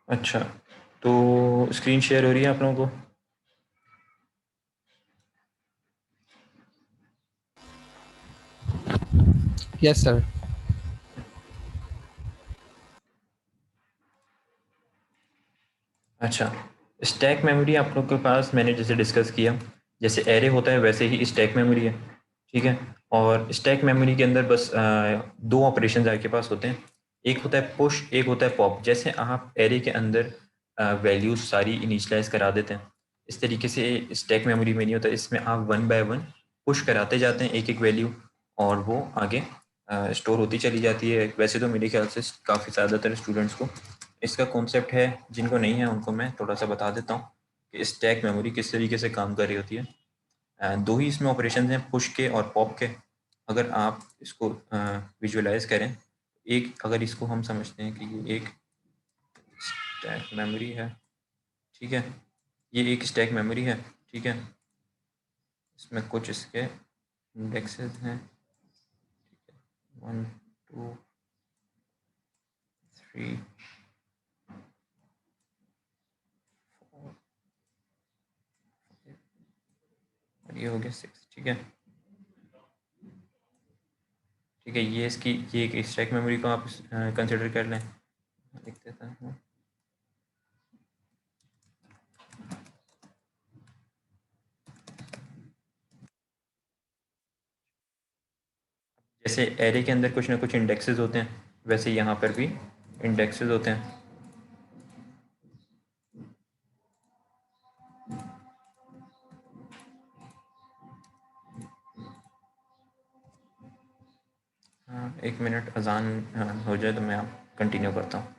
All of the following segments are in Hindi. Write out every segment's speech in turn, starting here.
अच्छा, तो स्क्रीन शेयर हो रही है आप लोगों को? Yes sir. अच्छा, स्टैक मेमोरी आप लोग के पास मैंने जैसे डिस्कस किया, जैसे एरे होता है वैसे ही स्टैक मेमोरी है, ठीक है। और स्टैक मेमोरी के अंदर बस दो ऑपरेशन आपके पास होते हैं, एक होता है पुश, एक होता है पॉप। जैसे आप एरे के अंदर वैल्यूज सारी इनिशियलाइज करा देते हैं, इस तरीके से स्टैक मेमोरी में नहीं होता। इसमें आप वन बाय वन पुश कराते जाते हैं एक एक वैल्यू, और वो आगे स्टोर होती चली जाती है। वैसे तो मेरे ख्याल से काफ़ी ज़्यादातर स्टूडेंट्स को इसका कॉन्सेप्ट है, जिनको नहीं है उनको मैं थोड़ा सा बता देता हूँ कि स्टैक मेमोरी किस तरीके से काम कर रही होती है। दो ही इसमें ऑपरेशन हैं, पुश के और पॉप के। अगर आप इसको विजुअलाइज करें, एक अगर इसको हम समझते हैं कि ये एक स्टैक मेमोरी है, ठीक है, ये एक स्टैक मेमोरी है, ठीक है। इसमें कुछ इसके इंडेक्सेस हैं, ठीक है, 1 2 3 4, और ये हो गया 6, ठीक है। ठीक है, ये इसकी ये एक स्टैक मेमोरी को आप कंसिडर कर लें। लिख देता हूँ। जैसे एरे के अंदर कुछ ना कुछ इंडेक्सेस होते हैं, वैसे यहाँ पर भी इंडेक्सेस होते हैं। हाँ, एक मिनट अजान हो जाए तो मैं आप कंटिन्यू करता हूँ।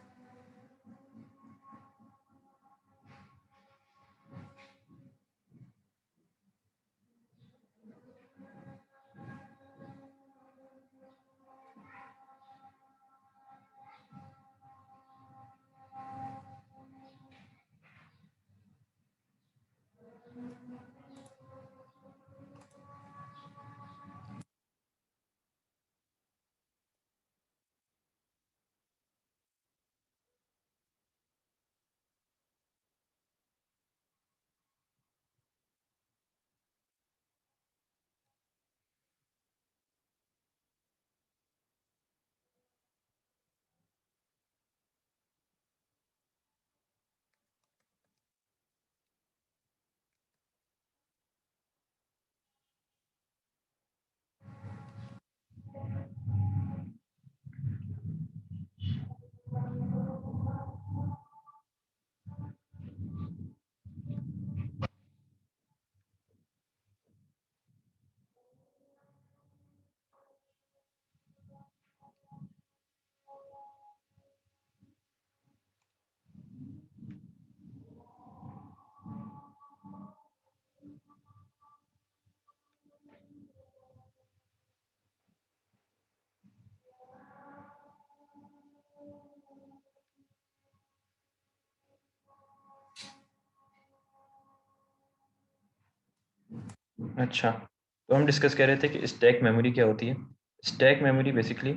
अच्छा, तो हम डिस्कस कर रहे थे कि स्टैक मेमोरी क्या होती है। स्टैक मेमोरी बेसिकली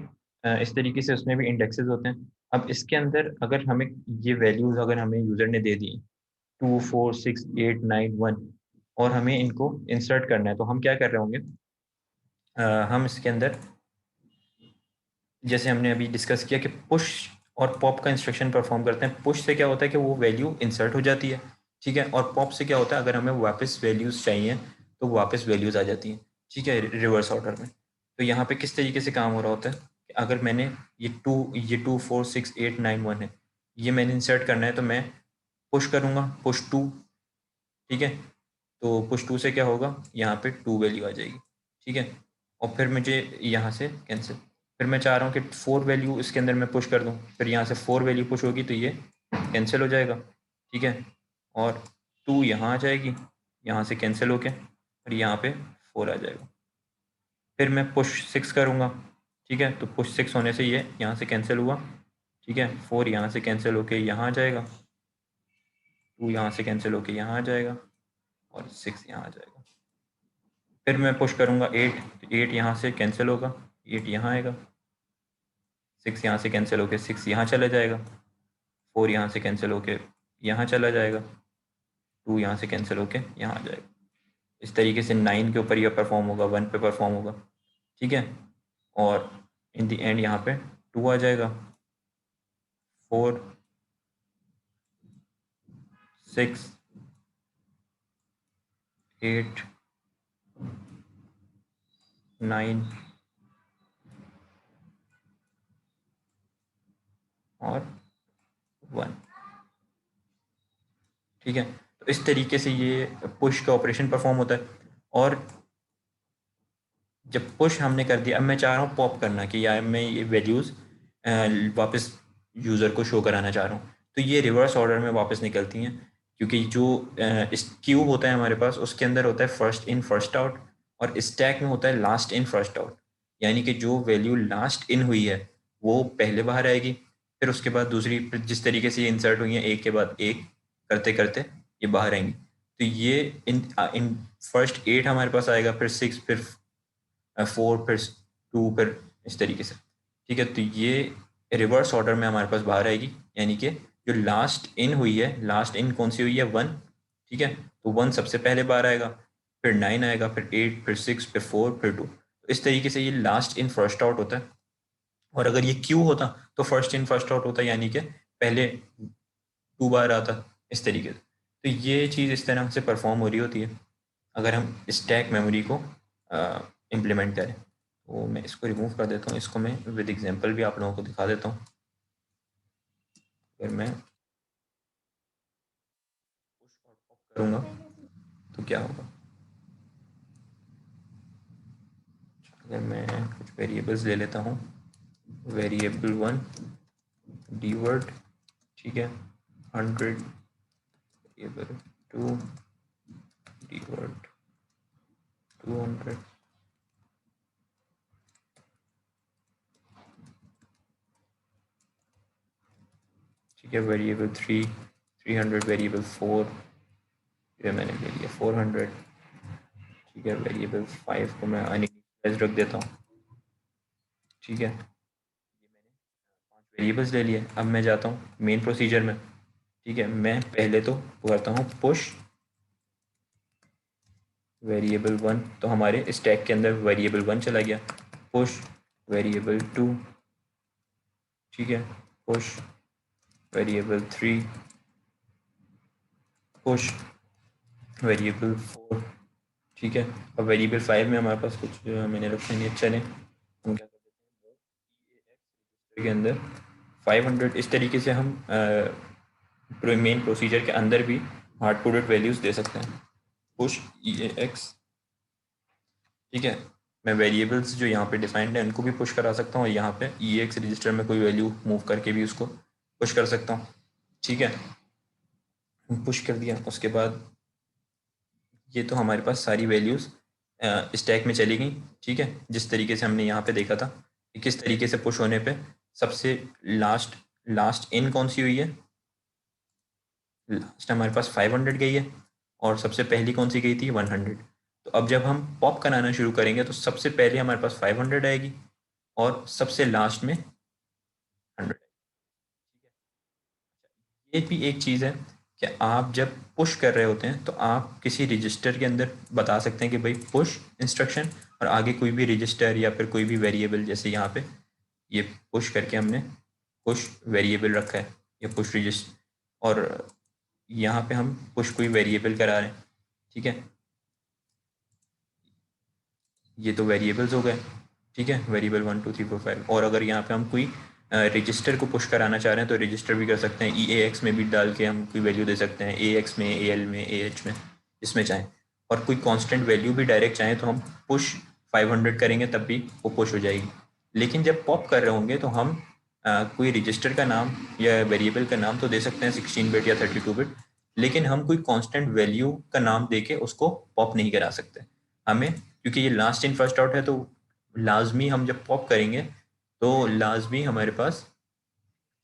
इस तरीके से, उसमें भी इंडेक्सेस होते हैं। अब इसके अंदर अगर हमें ये वैल्यूज अगर हमें यूज़र ने दे दी 2 4 6 8 9 1, और हमें इनको इंसर्ट करना है, तो हम क्या कर रहे होंगे, हम इसके अंदर जैसे हमने अभी डिस्कस किया कि पुश और पॉप का इंस्ट्रक्शन परफॉर्म करते हैं। पुश से क्या होता है कि वो वैल्यू इंसर्ट हो जाती है, ठीक है। और पॉप से क्या होता है, अगर हमें वापस वैल्यूज़ चाहिए तो वापस वैल्यूज़ आ जाती हैं, ठीक है, रिवर्स ऑर्डर में। तो यहाँ पे किस तरीके से काम हो रहा होता है कि अगर मैंने ये 2 4 6 8 9 1 है, ये मैंने इंसर्ट करना है, तो मैं पुश करूँगा, पुश 2, ठीक है। तो पुश 2 से क्या होगा, यहाँ पे 2 वैल्यू आ जाएगी, ठीक है। और फिर मुझे यहाँ से कैंसिल, फिर मैं चाह रहा हूँ कि 4 वैल्यू इसके अंदर मैं पुश कर दूँ, फिर यहाँ से 4 वैल्यू पुश होगी तो ये कैंसिल हो जाएगा, ठीक है। और 2 यहाँ आ जाएगी, यहाँ से कैंसिल होके, और यहाँ पे 4 आ जाएगा। फिर मैं पुश 6 करूँगा, ठीक है। तो पुश 6 होने से ये यहाँ से कैंसिल हुआ, ठीक है। 4 यहाँ से कैंसिल होके यहाँ आ जाएगा, 2 यहाँ से कैंसिल होके यहाँ आ जाएगा, और 6 यहाँ आ जाएगा। फिर मैं पुश करूँगा 8, तो 8 यहाँ से कैंसिल होगा, 8 यहाँ आएगा, 6 यहाँ से कैंसिल होकर 6 यहाँ चला जाएगा, 4 यहाँ से कैंसिल होके यहाँ चला जाएगा, 2 यहाँ से कैंसिल होके यहाँ आ जाएगा। इस तरीके से 9 के ऊपर यह परफॉर्म होगा, 1 पे परफॉर्म होगा, ठीक है। और इन द एंड यहाँ पे 2 आ जाएगा, 4 6 8 9 और 1, ठीक है। तो इस तरीके से ये पुश का ऑपरेशन परफॉर्म होता है। और जब पुश हमने कर दिया, अब मैं चाह रहा हूँ पॉप करना कि यार मैं ये वैल्यूज़ वापस यूज़र को शो कराना चाह रहा हूँ, तो ये रिवर्स ऑर्डर में वापस निकलती हैं, क्योंकि जो इस क्यू होता है हमारे पास, उसके अंदर होता है फर्स्ट इन फर्स्ट आउट, और स्टैक में होता है लास्ट इन फर्स्ट आउट। यानी कि जो वैल्यू लास्ट इन हुई है वो पहले बाहर आएगी, फिर उसके बाद दूसरी, जिस तरीके से ये इंसर्ट हुई है एक के बाद एक करते करते ये बाहर आएंगी। तो ये इन इन फर्स्ट 8 हमारे पास आएगा, फिर 6, फिर 4, फिर 2, फिर इस तरीके से, ठीक है। तो ये रिवर्स ऑर्डर में हमारे पास बाहर आएगी, यानी कि जो लास्ट इन हुई है, लास्ट इन कौन सी हुई है, 1, ठीक है। तो 1 सबसे पहले बाहर आएगा, फिर 9 आएगा, फिर 8, फिर 6, फिर 4, फिर 2। तो इस तरीके से ये लास्ट इन फर्स्ट आउट होता है। और अगर ये क्यू होता तो फर्स्ट इन फर्स्ट आउट होता, यानी कि पहले 2 बार आता, इस तरीके से। तो ये चीज़ इस तरह से परफॉर्म हो रही होती है अगर हम स्टैक मेमोरी को इम्प्लीमेंट करें। तो मैं इसको रिमूव कर देता हूँ, इसको मैं विद एग्जांपल भी आप लोगों को दिखा देता हूँ। अगर मैं पुश और पॉप करूँगा तो क्या होगा। अगर मैं कुछ वेरिएबल्स ले लेता हूँ, वेरिएबल 1 डी वर्ड, ठीक है, 100, वेरिएबल 2 डी वर्ड 200, ठीक है, वेरिएबल 3 300, वेरिएबल 4 ये मैंने ले लिया 400, ठीक है। वेरिएबल 5 को मैं अनिश्चित रख देता हूँ, ठीक है। ये मैंने 5 वेरिएबल्स ले लिए। अब मैं जाता हूँ मेन प्रोसीजर में, ठीक है। मैं पहले तो करता हूँ पुश वेरिएबल 1, तो हमारे स्टैक के अंदर वेरिएबल 1 चला गया। पुश वेरिएबल 2, ठीक है। पुश वेरिएबल 3, पुश वेरिएबल 4, ठीक है। अब वेरिएबल 5 में हमारे पास कुछ मैंने रखा नहीं, चले हम क्या करते हैं के अंदर 500, इस तरीके से हम मेन प्रोसीजर के अंदर भी हार्ड कोडेड वैल्यूज दे सकते हैं। पुश EAX, ठीक है। मैं वेरिएबल्स जो यहाँ पे डिफाइंड है उनको भी पुश करा सकता हूँ, और यहाँ पे EAX रजिस्टर में कोई वैल्यू मूव करके भी उसको पुश कर सकता हूँ, ठीक है। पुश कर दिया, उसके बाद ये तो हमारे पास सारी वैल्यूज़ स्टैक में चली गई, ठीक है। जिस तरीके से हमने यहाँ पे देखा था कि किस तरीके से पुश होने पे सबसे लास्ट लास्ट इन कौन सी हुई है, लास्ट हमारे पास 500 गई है, और सबसे पहली कौन सी गई थी, 100। तो अब जब हम पॉप कराना शुरू करेंगे तो सबसे पहले हमारे पास 500 आएगी, और सबसे लास्ट में 100। ये भी एक चीज़ है कि आप जब पुश कर रहे होते हैं तो आप किसी रजिस्टर के अंदर बता सकते हैं कि भाई पुश इंस्ट्रक्शन, और आगे कोई भी रजिस्टर या फिर कोई भी वेरिएबल, जैसे यहाँ पे ये पुश करके हमने पुश वेरिएबल रखा है, ये पुश रजिस्टर, और यहाँ पे हम पुश कोई वेरिएबल करा रहे हैं, ठीक है। ये तो वेरिएबल्स हो गए, ठीक है, वेरिएबल 1 2 3 4 5। और अगर यहाँ पे हम कोई रजिस्टर को पुश कराना चाह रहे हैं तो रजिस्टर भी कर सकते हैं, EAX में भी डाल के हम कोई वैल्यू दे सकते हैं, AX में, AL में, AH में, इसमें चाहें। और कोई कांस्टेंट वैल्यू भी डायरेक्ट चाहें तो हम पुश 500 करेंगे तब भी वो पुश हो जाएगी। लेकिन जब पॉप कर रहे होंगे तो हम कोई रजिस्टर का नाम या वेरिएबल का नाम तो दे सकते हैं 16 बिट या 32 बिट, लेकिन हम कोई कांस्टेंट वैल्यू का नाम दे के उसको पॉप नहीं करा सकते हमें, क्योंकि ये लास्ट इन फर्स्ट आउट है। तो लाजमी हम जब पॉप करेंगे तो लाजमी हमारे पास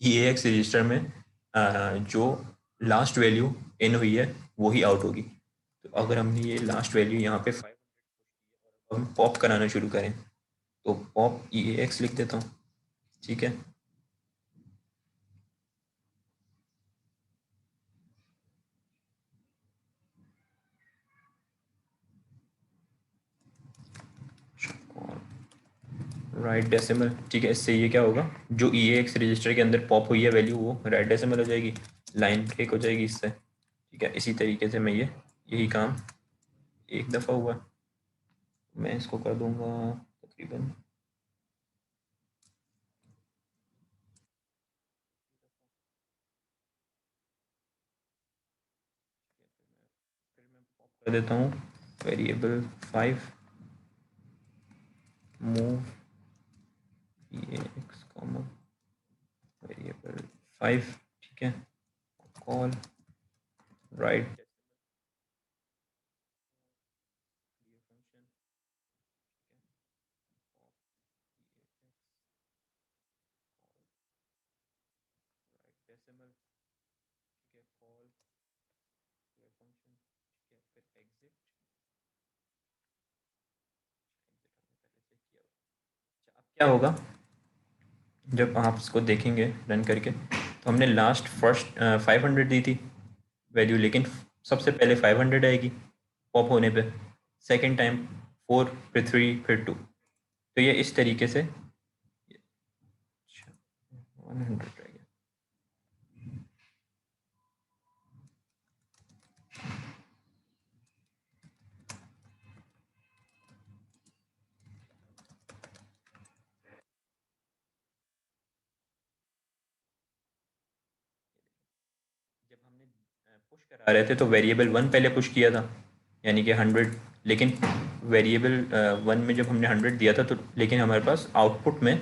EAX रजिस्टर में जो लास्ट वैल्यू इन हुई है वही आउट होगी। तो अगर हमने ये लास्ट वैल्यू यहाँ पे 5 हम पॉप कराना शुरू करें तो पॉप EAX लिख देता हूँ, ठीक है। राइट डेसिमल, ठीक है। इससे ये क्या होगा, जो ई एक्स रजिस्टर के अंदर पॉप हुई है वैल्यू वो राइट डेसिमल हो जाएगी, लाइन ब्रेक हो जाएगी इससे, ठीक है। इसी तरीके से मैं यही काम एक दफ़ा हुआ, मैं इसको कर दूंगा तकरीबन कर देता हूँ वेरिएबल 5 मूव ये एक्स कॉमा वेरिएबल 5, ठीक है। कॉल राइट डेसिमल, ठीक है। कॉल फंक्शन, ठीक है। फिर एग्जिट, हमने पहले से किया हुआ। अच्छा, अब क्या होगा जब आप इसको देखेंगे रन करके, तो हमने लास्ट फर्स्ट 500 दी थी वैल्यू, लेकिन सबसे पहले 500 आएगी पॉप होने पे, सेकंड टाइम 4, फिर 3, फिर 2। तो ये इस तरीके से 100 रह गया। जब हमने पुश करा रहे थे तो वेरिएबल 1 पहले पुश किया था, यानी कि 100, लेकिन वेरिएबल 1 में जब हमने 100 दिया था तो, लेकिन हमारे पास आउटपुट में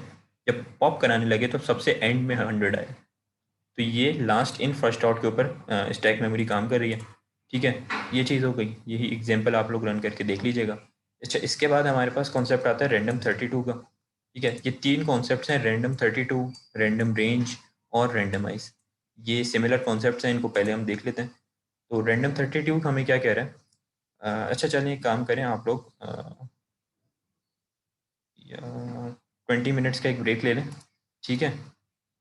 जब पॉप कराने लगे तो सबसे एंड में 100 आया। तो ये लास्ट इन फर्स्ट आउट के ऊपर स्टैक मेमोरी काम कर रही है, ठीक है। ये चीज़ हो गई, यही एग्जांपल आप लोग रन करके देख लीजिएगा। अच्छा, इसके बाद हमारे पास कॉन्सेप्ट आता है रैंडम 32 का, ठीक है। ये तीन कॉन्सेप्ट्स हैं, रैंडम 32, रैंडम रेंज और रैंडमाइज। ये सिमिलर कॉन्सेप्ट्स हैं, इनको पहले हम देख लेते हैं। तो रैंडम 32 हमें क्या कह रहा है, अच्छा चलिए एक काम करें आप लोग, 20 मिनट्स का एक ब्रेक ले लें, ठीक है।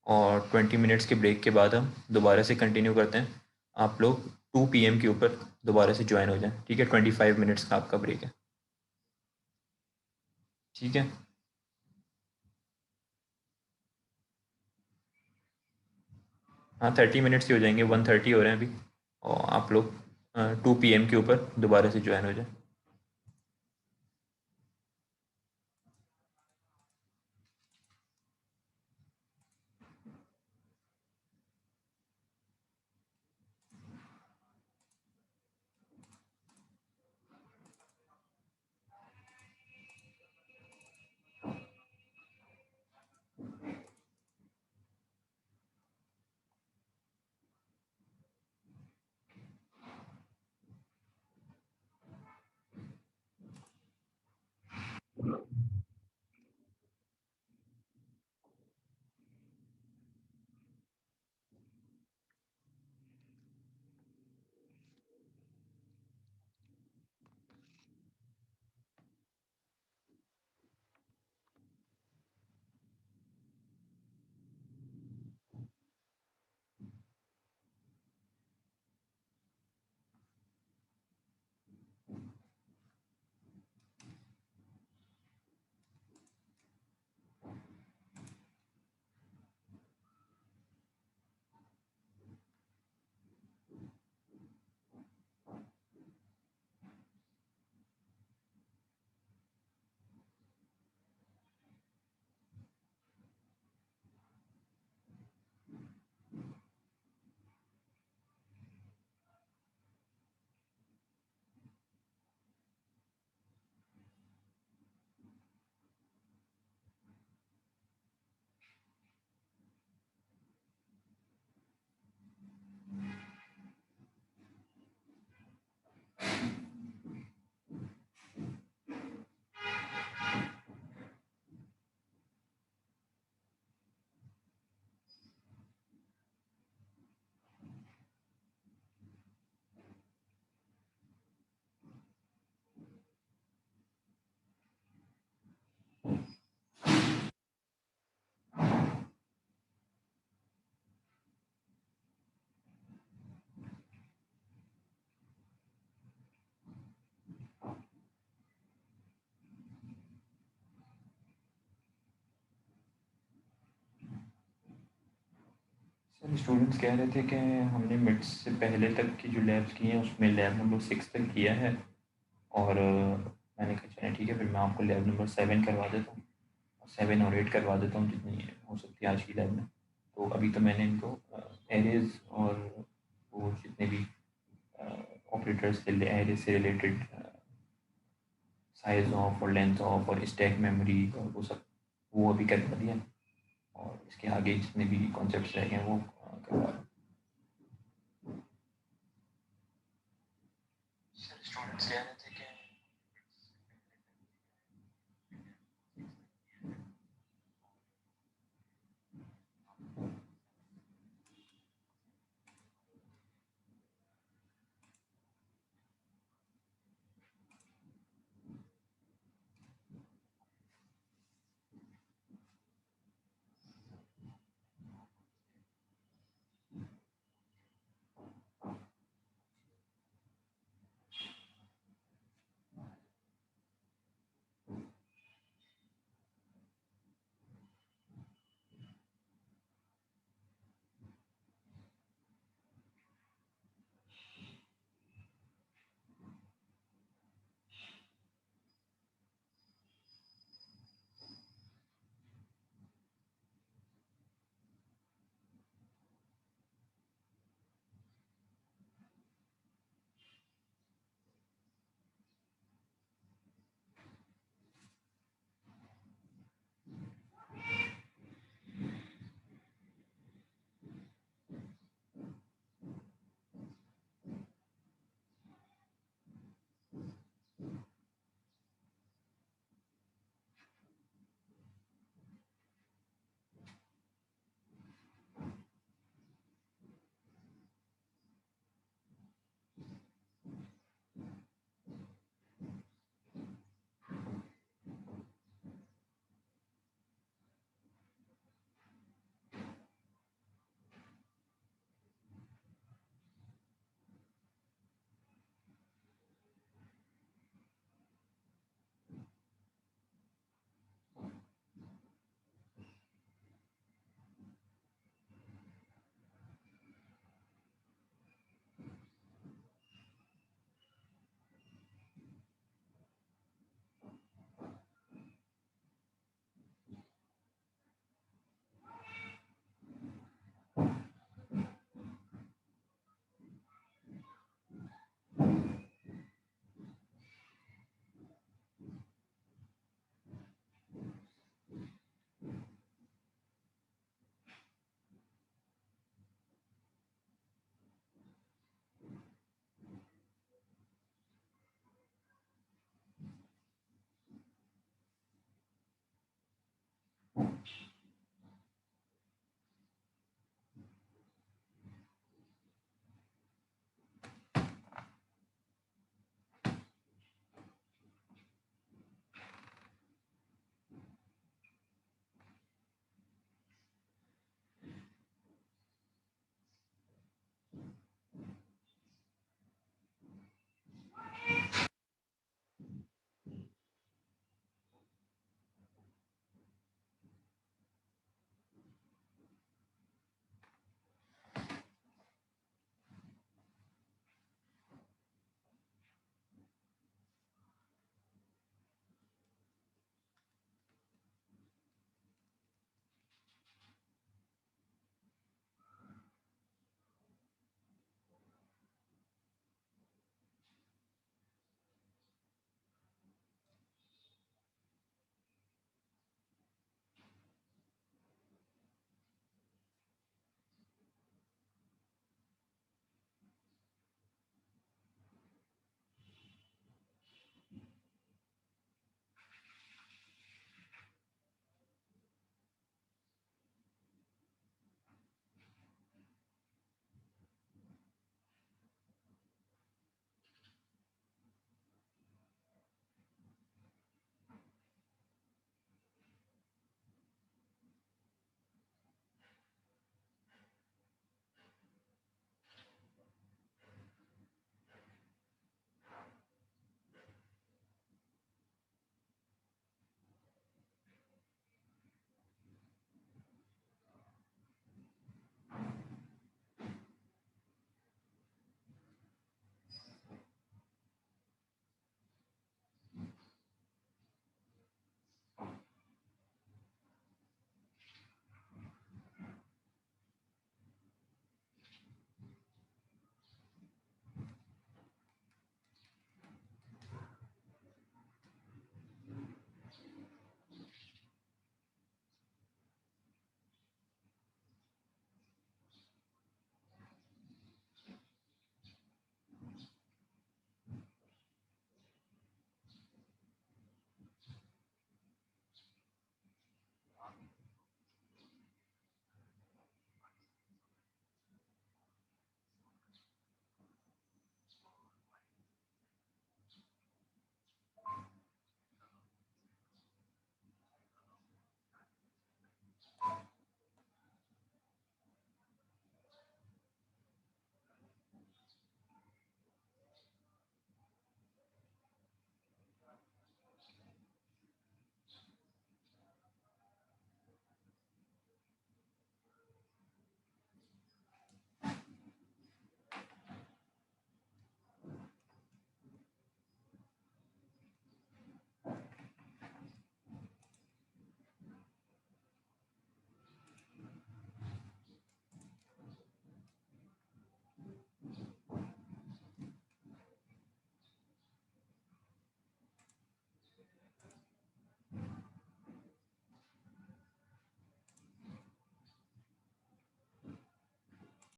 और 20 मिनट्स के ब्रेक के बाद हम दोबारा से कंटिन्यू करते हैं। आप लोग 2 PM के ऊपर दोबारा से ज्वाइन हो जाएं, ठीक है। 25 मिनट्स का आपका ब्रेक है, ठीक है। हाँ 30 मिनट्स ही हो जाएंगे, 1:30 हो रहे हैं अभी। और आप लोग 2 PM के ऊपर दोबारा से ज्वाइन हो जाएं। सर स्टूडेंट्स कह रहे थे कि हमने मिड्स से पहले तक की जो लैब्स की हैं उसमें लैब नंबर 6 तक किया है, और मैंने कहा चलें ठीक है, फिर मैं आपको लैब नंबर 7 करवा देता हूँ, 7 और 8 करवा देता हूँ जितनी हो सकती है आज की लैब में। तो अभी तो मैंने इनको एरेज और वो जितने भी ऑपरेटर्स से एरे से रिलेटेड साइज ऑफ और लेंथ ऑफ और स्टैक मेमोरी और वो सब वो अभी करवा दिया, और इसके आगे जितने भी कॉन्सेप्ट्स रह गए हैं वो करवा